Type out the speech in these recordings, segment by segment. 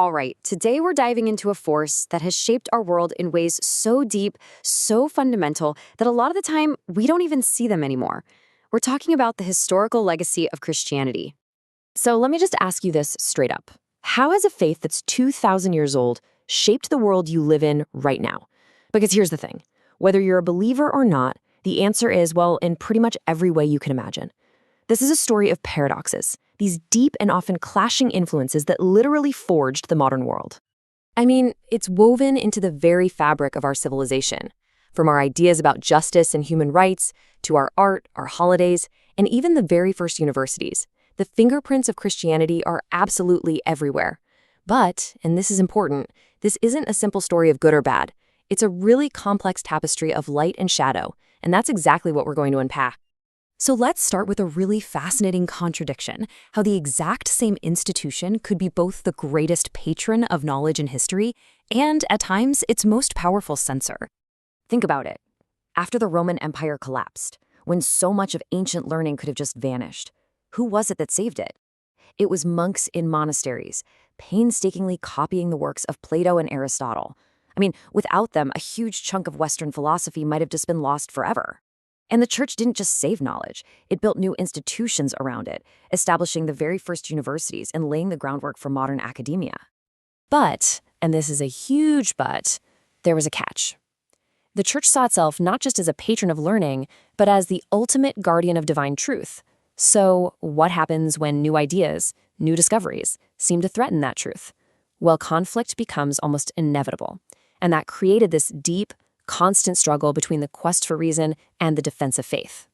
All right, today we're diving into a force that has shaped our world in ways so deep, so fundamental, that a lot of the time we don't even see them anymore. We're talking about the historical legacy of Christianity. So let me just ask you this straight up. How has a faith that's 2,000 years old shaped the world you live in right now? Because here's the thing. Whether you're a believer or not, the answer is, well, in pretty much every way you can imagine. This is a story of paradoxes, these deep and often clashing influences that literally forged the modern world. I mean, it's woven into the very fabric of our civilization, from our ideas about justice and human rights, to our art, our holidays, and even the very first universities. The fingerprints of Christianity are absolutely everywhere. But, and this is important, this isn't a simple story of good or bad. It's a really complex tapestry of light and shadow, and that's exactly what we're going to unpack. So let's start with a really fascinating contradiction, how the exact same institution could be both the greatest patron of knowledge and history and, at times, its most powerful censor. Think about it. After the Roman Empire collapsed, when so much of ancient learning could have just vanished, who was it that saved it? It was monks in monasteries, painstakingly copying the works of Plato and Aristotle. I mean, without them, a huge chunk of Western philosophy might have just been lost forever. And the church didn't just save knowledge, it built new institutions around it, establishing the very first universities and laying the groundwork for modern academia. But, and this is a huge but, there was a catch. The church saw itself not just as a patron of learning, but as the ultimate guardian of divine truth. So, what happens when new ideas, new discoveries, seem to threaten that truth? Well, conflict becomes almost inevitable. And that created this deep, constant struggle between the quest for reason and the defense of faith.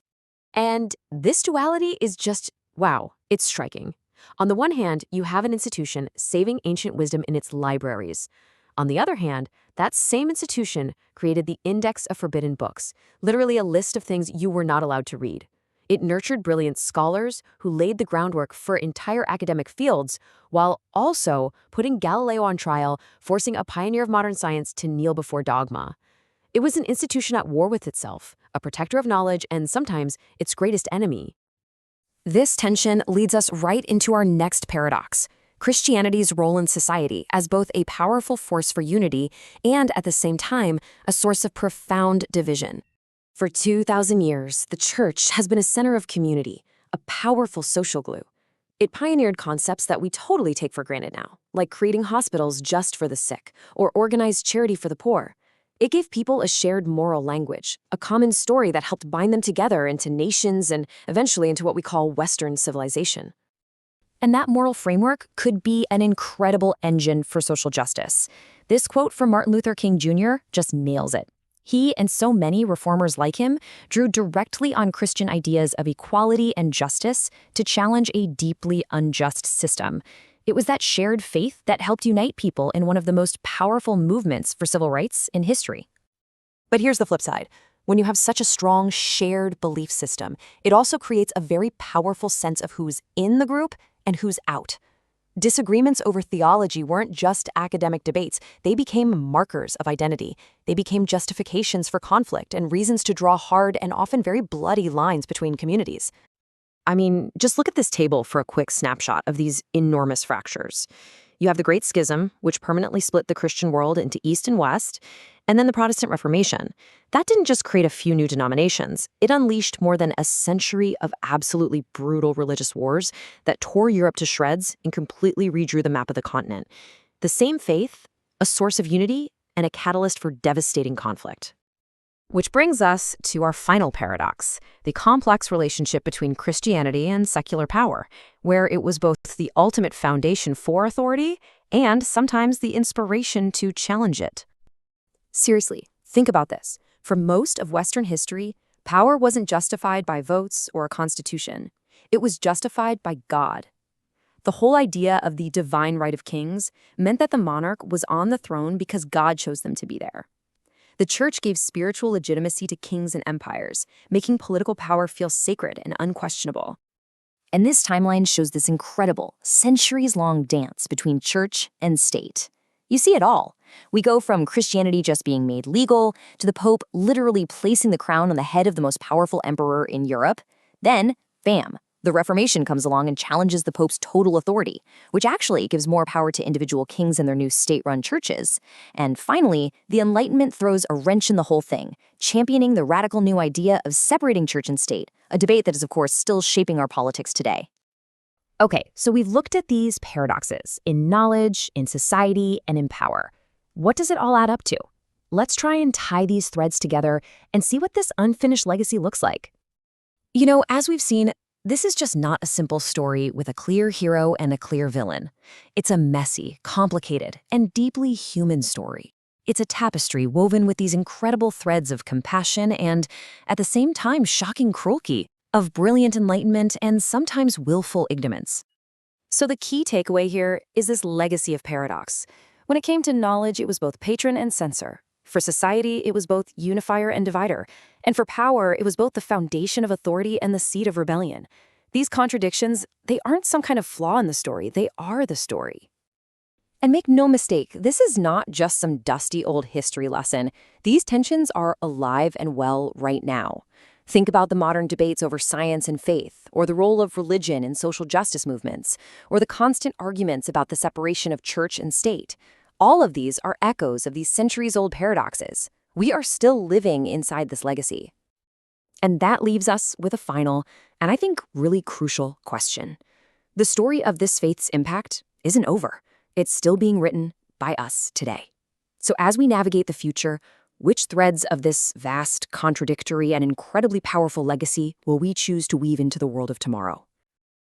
And this duality is just, wow, it's striking. On the one hand, you have an institution saving ancient wisdom in its libraries. On the other hand, that same institution created the Index of Forbidden Books, literally a list of things you were not allowed to read. It nurtured brilliant scholars who laid the groundwork for entire academic fields, while also putting Galileo on trial, forcing a pioneer of modern science to kneel before dogma. It was an institution at war with itself, a protector of knowledge, and sometimes its greatest enemy. This tension leads us right into our next paradox: Christianity's role in society as both a powerful force for unity and, at the same time, a source of profound division. For 2,000 years, the church has been a center of community, a powerful social glue. It pioneered concepts that we totally take for granted now, like creating hospitals just for the sick or organized charity for the poor. It gave people a shared moral language, a common story that helped bind them together into nations and eventually into what we call Western civilization. And that moral framework could be an incredible engine for social justice. This quote from Martin Luther King Jr. just nails it. He and so many reformers like him drew directly on Christian ideas of equality and justice to challenge a deeply unjust system. It was that shared faith that helped unite people in one of the most powerful movements for civil rights in history. But here's the flip side. When you have such a strong shared belief system, it also creates a very powerful sense of who's in the group and who's out. Disagreements over theology weren't just academic debates. They became markers of identity. They became justifications for conflict and reasons to draw hard and often very bloody lines between communities. I mean, just look at this table for a quick snapshot of these enormous fractures. You have the Great Schism, which permanently split the Christian world into East and West, and then the Protestant Reformation. That didn't just create a few new denominations. It unleashed more than a century of absolutely brutal religious wars that tore Europe to shreds and completely redrew the map of the continent. The same faith, a source of unity, and a catalyst for devastating conflict. Which brings us to our final paradox, the complex relationship between Christianity and secular power, where it was both the ultimate foundation for authority and sometimes the inspiration to challenge it. Seriously, think about this. For most of Western history, power wasn't justified by votes or a constitution. It was justified by God. The whole idea of the divine right of kings meant that the monarch was on the throne because God chose them to be there. The church gave spiritual legitimacy to kings and empires, making political power feel sacred and unquestionable. And this timeline shows this incredible, centuries-long dance between church and state. You see it all. We go from Christianity just being made legal to the Pope literally placing the crown on the head of the most powerful emperor in Europe. Then, bam, The Reformation comes along and challenges the Pope's total authority, which actually gives more power to individual kings and their new state-run churches. And finally, the Enlightenment throws a wrench in the whole thing, championing the radical new idea of separating church and state, a debate that is, of course, still shaping our politics today. Okay, so we've looked at these paradoxes in knowledge, in society, and in power. What does it all add up to? Let's try and tie these threads together and see what this unfinished legacy looks like. You know, as we've seen, this is just not a simple story with a clear hero and a clear villain. It's a messy, complicated, and deeply human story. It's a tapestry woven with these incredible threads of compassion and, at the same time, shocking cruelty, of brilliant enlightenment and sometimes willful ignorance. So the key takeaway here is this legacy of paradox. When it came to knowledge, it was both patron and censor. For society, it was both unifier and divider. And for power, it was both the foundation of authority and the seat of rebellion. These contradictions, they aren't some kind of flaw in the story, they are the story. And make no mistake, this is not just some dusty old history lesson. These tensions are alive and well right now. Think about the modern debates over science and faith, or the role of religion in social justice movements, or the constant arguments about the separation of church and state. All of these are echoes of these centuries-old paradoxes. We are still living inside this legacy. And that leaves us with a final, and I think really crucial question. The story of this faith's impact isn't over. It's still being written by us today. So as we navigate the future, which threads of this vast, contradictory, and incredibly powerful legacy will we choose to weave into the world of tomorrow?